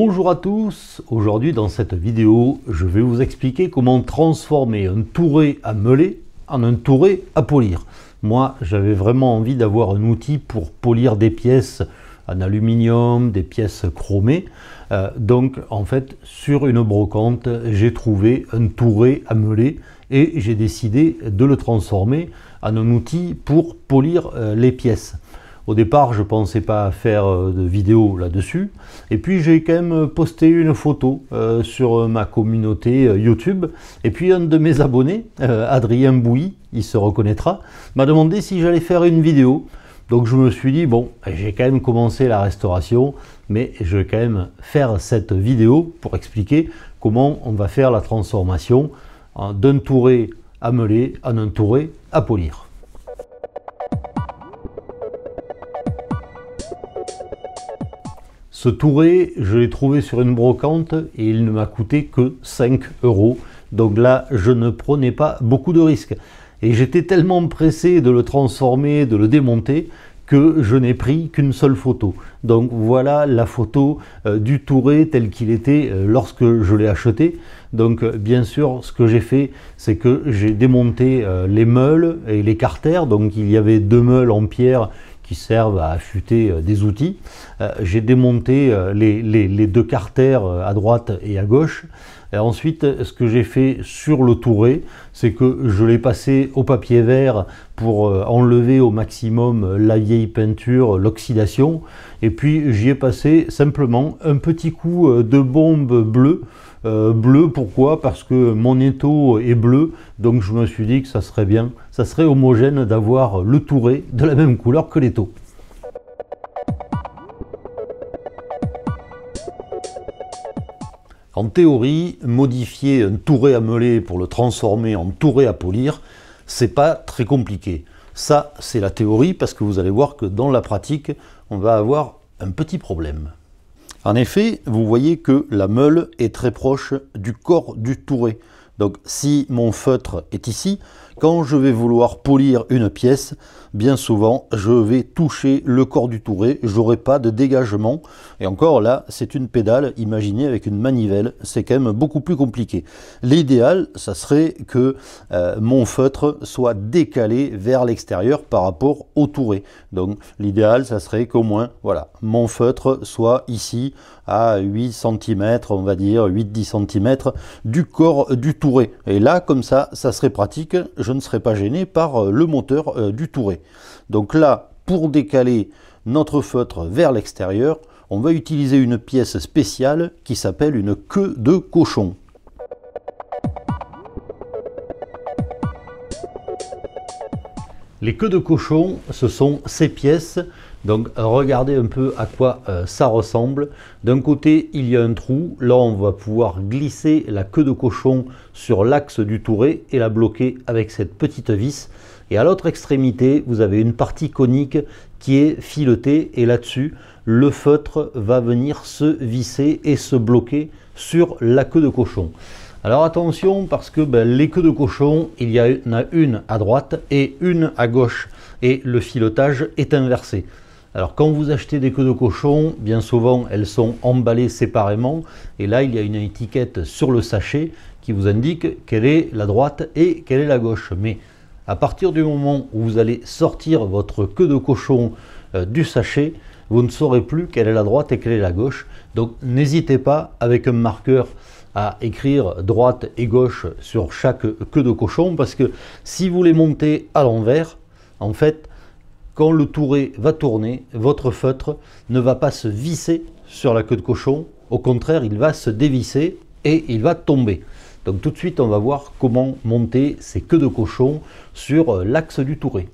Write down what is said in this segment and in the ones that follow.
Bonjour à tous, aujourd'hui dans cette vidéo, je vais vous expliquer comment transformer un touret à meuler en un touret à polir. Moi, j'avais vraiment envie d'avoir un outil pour polir des pièces en aluminium, des pièces chromées. Donc en fait, sur une brocante, j'ai trouvé un touret à meuler et j'ai décidé de le transformer en un outil pour polir les pièces. Au départ, je ne pensais pas faire de vidéo là-dessus. Et puis, j'ai quand même posté une photo sur ma communauté YouTube. Et puis, un de mes abonnés, Adrien Bouilly, il se reconnaîtra, m'a demandé si j'allais faire une vidéo. Donc, je me suis dit, bon, j'ai quand même commencé la restauration, mais je vais quand même faire cette vidéo pour expliquer comment on va faire la transformation d'un touret à meuler en un touret à polir. Ce touret, je l'ai trouvé sur une brocante et il ne m'a coûté que 5 €. Donc là, je ne prenais pas beaucoup de risques. Et j'étais tellement pressé de le transformer, de le démonter, que je n'ai pris qu'une seule photo. Donc voilà la photo du touret tel qu'il était lorsque je l'ai acheté. Donc bien sûr, ce que j'ai fait, c'est que j'ai démonté les meules et les carters. Donc il y avait deux meules en pierre qui servent à affûter des outils. J'ai démonté les deux carters à droite et à gauche. Et ensuite, ce que j'ai fait sur le touret, c'est que je l'ai passé au papier vert pour enlever au maximum la vieille peinture, l'oxydation. Et puis j'y ai passé simplement un petit coup de bombe bleue. Bleu, pourquoi? Parce que mon étau est bleu, donc je me suis dit que ça serait bien, ça serait homogène d'avoir le touret de la même couleur que l'étau. En théorie, modifier un touret à meuler pour le transformer en touret à polir, c'est pas très compliqué. Ça, c'est la théorie, parce que vous allez voir que dans la pratique, on va avoir un petit problème. En effet, vous voyez que la meule est très proche du corps du touret. Donc si mon feutre est ici, quand je vais vouloir polir une pièce, bien souvent je vais toucher le corps du touret, j'aurai pas de dégagement. Et encore là, c'est une pédale, imaginez avec une manivelle, c'est quand même beaucoup plus compliqué. L'idéal, ça serait que mon feutre soit décalé vers l'extérieur par rapport au touret. Donc l'idéal, ça serait qu'au moins, voilà, mon feutre soit ici à 8 cm, on va dire 8-10 cm du corps du touret. Et là, comme ça serait pratique, je ne serais pas gêné par le moteur du touret. Donc là, pour décaler notre feutre vers l'extérieur, on va utiliser une pièce spéciale qui s'appelle une queue de cochon. Les queues de cochon, ce sont ces pièces. Donc regardez un peu à quoi ça ressemble. D'un côté, il y a un trou. Là, on va pouvoir glisser la queue de cochon sur l'axe du touret et la bloquer avec cette petite vis. Et à l'autre extrémité, vous avez une partie conique qui est filetée. Et là-dessus, le feutre va venir se visser et se bloquer sur la queue de cochon. Alors attention, parce que les queues de cochon, il y en a une à droite et une à gauche. Et le filetage est inversé. Alors quand vous achetez des queues de cochon, bien souvent elles sont emballées séparément. Et là, il y a une étiquette sur le sachet qui vous indique quelle est la droite et quelle est la gauche. Mais à partir du moment où vous allez sortir votre queue de cochon du sachet, vous ne saurez plus quelle est la droite et quelle est la gauche. Donc n'hésitez pas avec un marqueur à écrire droite et gauche sur chaque queue de cochon, parce que si vous les montez à l'envers, en fait, quand le touret va tourner, votre feutre ne va pas se visser sur la queue de cochon, au contraire, il va se dévisser et il va tomber. Donc tout de suite, on va voir comment monter ces queues de cochon sur l'axe du touret.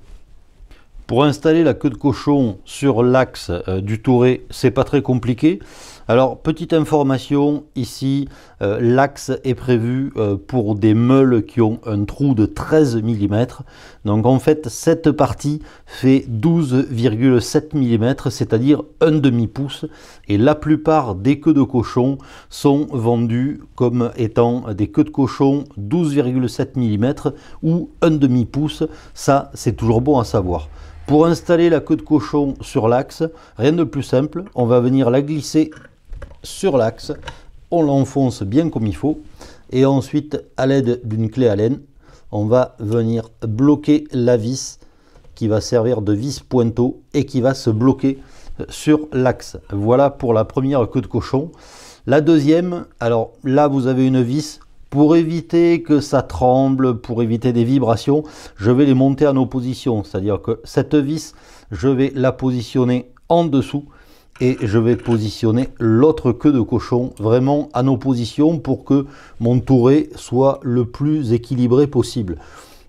Pour installer la queue de cochon sur l'axe du touret, c'est pas très compliqué. Alors, petite information, ici, l'axe est prévu pour des meules qui ont un trou de 13 mm. Donc en fait, cette partie fait 12,7 mm, c'est-à-dire un demi-pouce. Et la plupart des queues de cochon sont vendues comme étant des queues de cochon 12,7 mm ou un demi-pouce. Ça, c'est toujours bon à savoir. Pour installer la queue de cochon sur l'axe, rien de plus simple, on va venir la glisser sur l'axe, on l'enfonce bien comme il faut, et ensuite à l'aide d'une clé Allen, on va venir bloquer la vis qui va servir de vis pointeau et qui va se bloquer sur l'axe. Voilà pour la première queue de cochon. La deuxième, alors là vous avez une vis. Pour éviter que ça tremble, pour éviter des vibrations, je vais les monter en opposition. C'est-à-dire que cette vis, je vais la positionner en dessous et je vais positionner l'autre queue de cochon vraiment en opposition pour que mon touret soit le plus équilibré possible.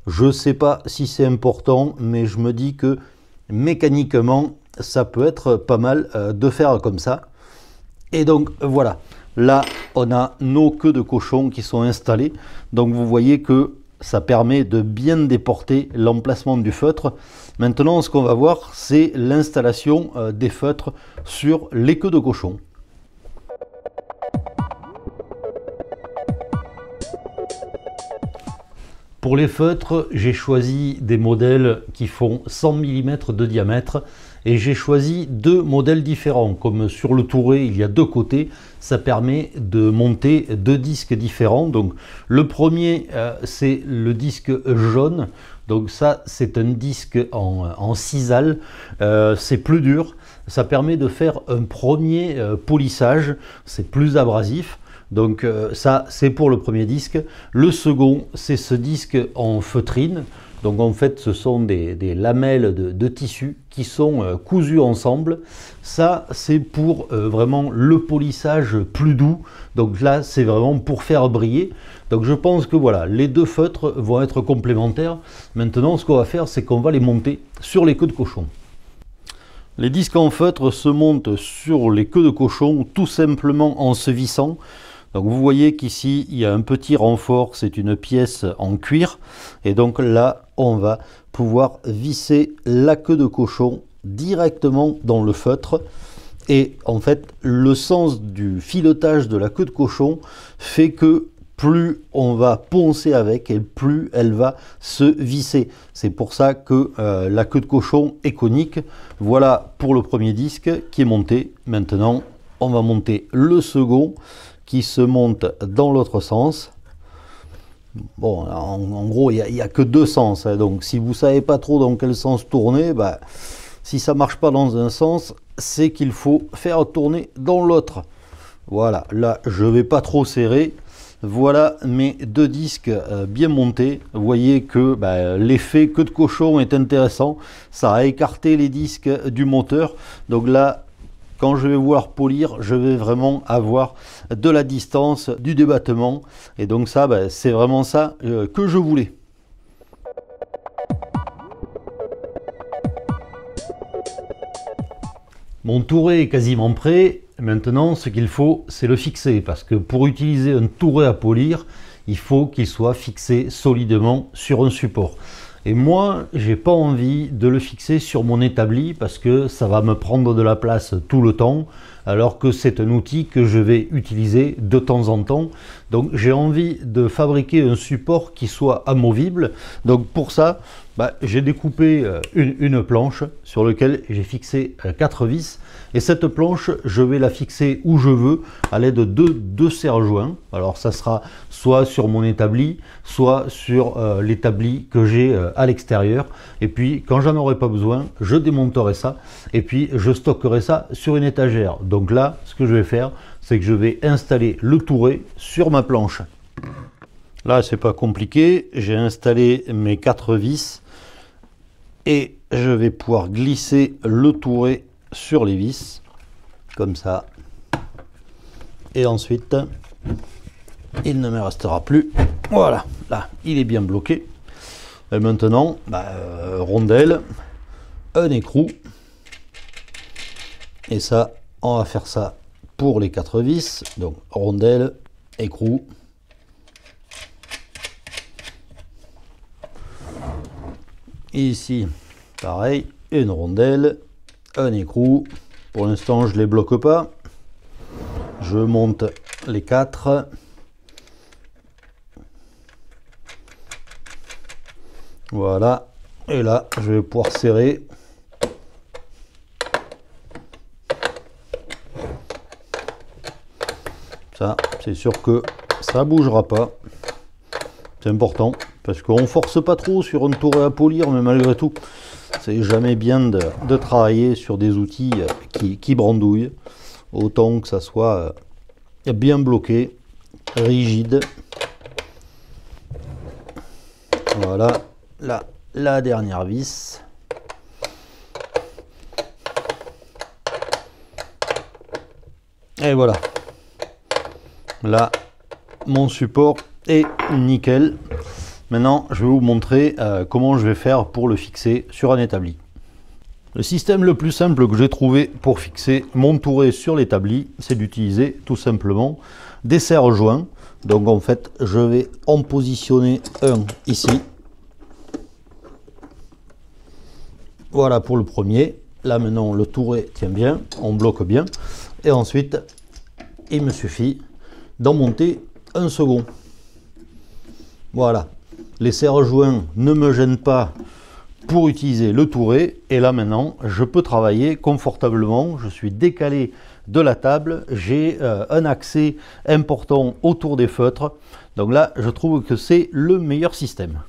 Je ne sais pas si c'est important, mais je me dis que mécaniquement, ça peut être pas mal de faire comme ça. Et donc voilà. Là, on a nos queues de cochon qui sont installées. Donc, vous voyez que ça permet de bien déporter l'emplacement du feutre. Maintenant, ce qu'on va voir, c'est l'installation des feutres sur les queues de cochon. Pour les feutres, j'ai choisi des modèles qui font 100 mm de diamètre et j'ai choisi deux modèles différents. Comme sur le touret, il y a deux côtés, ça permet de monter deux disques différents. Donc le premier, c'est le disque jaune. Donc ça, c'est un disque en sisal. C'est plus dur. Ça permet de faire un premier polissage. C'est plus abrasif. Donc ça, c'est pour le premier disque. Le second, c'est ce disque en feutrine. Donc en fait, ce sont des lamelles de tissu qui sont cousues ensemble. Ça, c'est pour vraiment le polissage plus doux. Donc là, c'est vraiment pour faire briller. Donc je pense que voilà, les deux feutres vont être complémentaires. Maintenant, ce qu'on va faire, c'est qu'on va les monter sur les queues de cochon. Les disques en feutre se montent sur les queues de cochon tout simplement en se vissant. Donc vous voyez qu'ici il y a un petit renfort, c'est une pièce en cuir et donc là on va pouvoir visser la queue de cochon directement dans le feutre. Et en fait le sens du filetage de la queue de cochon fait que plus on va poncer avec et plus elle va se visser. C'est pour ça que la queue de cochon est conique. Voilà pour le premier disque qui est monté. Maintenant on va monter le second qui se monte dans l'autre sens. Bon, en gros, il n'y a que deux sens. Hein, donc, si vous ne savez pas trop dans quel sens tourner, bah, si ça ne marche pas dans un sens, c'est qu'il faut faire tourner dans l'autre. Voilà, là, je ne vais pas trop serrer. Voilà mes deux disques bien montés. Vous voyez que bah, l'effet queue de cochon est intéressant. Ça a écarté les disques du moteur. Donc là, quand je vais vouloir polir, je vais vraiment avoir de la distance, du débattement. Et donc ça, ben, c'est vraiment ça que je voulais. Mon touret est quasiment prêt. Maintenant, ce qu'il faut, c'est le fixer. Parce que pour utiliser un touret à polir, il faut qu'il soit fixé solidement sur un support. Et moi, j'ai pas envie de le fixer sur mon établi parce que ça va me prendre de la place tout le temps, alors que c'est un outil que je vais utiliser de temps en temps. Donc j'ai envie de fabriquer un support qui soit amovible. Donc pour ça, bah, j'ai découpé une planche sur laquelle j'ai fixé 4 vis. Et cette planche, je vais la fixer où je veux à l'aide de deux serre-joints. Alors ça sera soit sur mon établi, soit sur l'établi que j'ai à l'extérieur. Et puis quand j'en aurai pas besoin, je démonterai ça et puis je stockerai ça sur une étagère. Donc là, ce que je vais faire, c'est que je vais installer le touret sur ma planche. Là, c'est pas compliqué. J'ai installé mes 4 vis et je vais pouvoir glisser le touret sur les vis comme ça, et ensuite il ne me restera plus. Voilà, là il est bien bloqué. Et maintenant rondelle, un écrou, et ça on va faire ça pour les 4 vis. Donc rondelle, écrou, ici pareil, une rondelle, un écrou. Pour l'instant je les bloque pas, je monte les 4, voilà, et là je vais pouvoir serrer. c'est sûr que ça bougera pas. C'est important parce qu'on force pas trop sur un touret à polir, mais malgré tout, c'est jamais bien de travailler sur des outils qui brandouillent. Autant que ça soit bien bloqué, rigide. Voilà, là, la dernière vis. Et voilà. Là, mon support est nickel. Maintenant, je vais vous montrer comment je vais faire pour le fixer sur un établi. Le système le plus simple que j'ai trouvé pour fixer mon touret sur l'établi, c'est d'utiliser tout simplement des serre-joints. Donc en fait, je vais en positionner un ici. Voilà pour le premier. Là maintenant, le touret tient bien, on bloque bien. Et ensuite, il me suffit d'en monter un second. Voilà. Les serre-joints ne me gênent pas pour utiliser le touret. Et là maintenant, je peux travailler confortablement. Je suis décalé de la table. J'ai un accès important autour des feutres. Donc là, je trouve que c'est le meilleur système.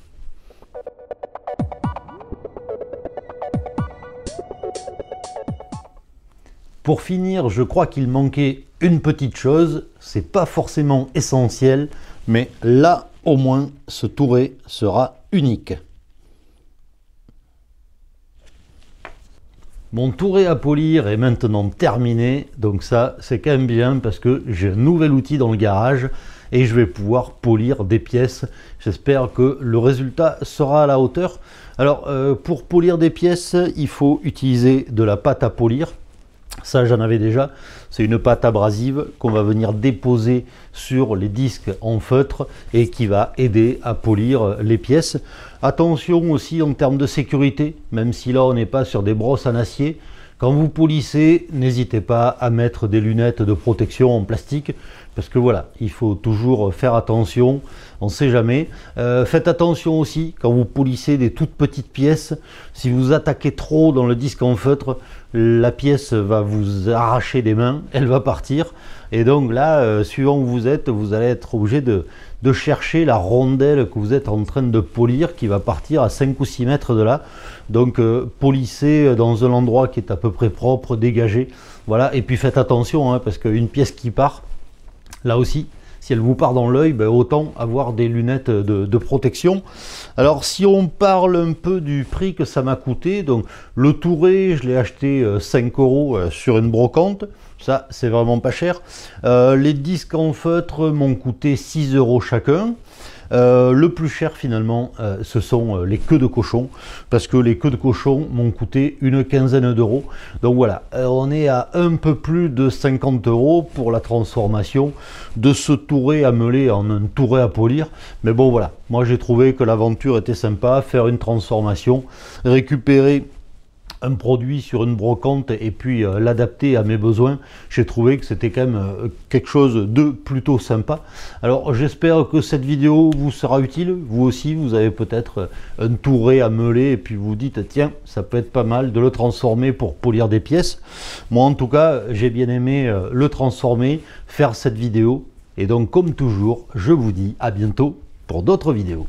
Pour finir, je crois qu'il manquait une petite chose. C'est pas forcément essentiel, mais là, au moins, ce touret sera unique. Mon touret à polir est maintenant terminé, donc ça c'est quand même bien parce que j'ai un nouvel outil dans le garage et je vais pouvoir polir des pièces. J'espère que le résultat sera à la hauteur. Alors pour polir des pièces, il faut utiliser de la pâte à polir. Ça j'en avais déjà, c'est une pâte abrasive qu'on va venir déposer sur les disques en feutre et qui va aider à polir les pièces. Attention aussi en termes de sécurité, même si là on n'est pas sur des brosses en acier, quand vous polissez, n'hésitez pas à mettre des lunettes de protection en plastique, parce que voilà, il faut toujours faire attention, on ne sait jamais. Faites attention aussi quand vous polissez des toutes petites pièces, si vous attaquez trop dans le disque en feutre, la pièce va vous arracher des mains, elle va partir. Et donc là, suivant où vous êtes, vous allez être obligé de chercher la rondelle que vous êtes en train de polir qui va partir à 5 ou 6 mètres de là. Donc polissez dans un endroit qui est à peu près propre, dégagé. Voilà, et puis faites attention hein, parce qu'une pièce qui part, là aussi, si elle vous part dans l'œil, ben, autant avoir des lunettes de protection. Alors si on parle un peu du prix que ça m'a coûté, donc le touret, je l'ai acheté 5 € sur une brocante. Ça, c'est vraiment pas cher. Les disques en feutre m'ont coûté 6 € chacun. Le plus cher finalement, ce sont les queues de cochon, parce que les queues de cochon m'ont coûté une quinzaine d'euros. Donc voilà, on est à un peu plus de 50 € pour la transformation de ce touret à meuler en un touret à polir. Mais bon voilà, moi j'ai trouvé que l'aventure était sympa, faire une transformation, récupérer un produit sur une brocante et puis l'adapter à mes besoins, j'ai trouvé que c'était quand même quelque chose de plutôt sympa. Alors j'espère que cette vidéo vous sera utile. Vous aussi, vous avez peut-être un touret à meuler et puis vous dites tiens, ça peut être pas mal de le transformer pour polir des pièces. Moi en tout cas, j'ai bien aimé le transformer, faire cette vidéo. Et donc comme toujours, je vous dis à bientôt pour d'autres vidéos.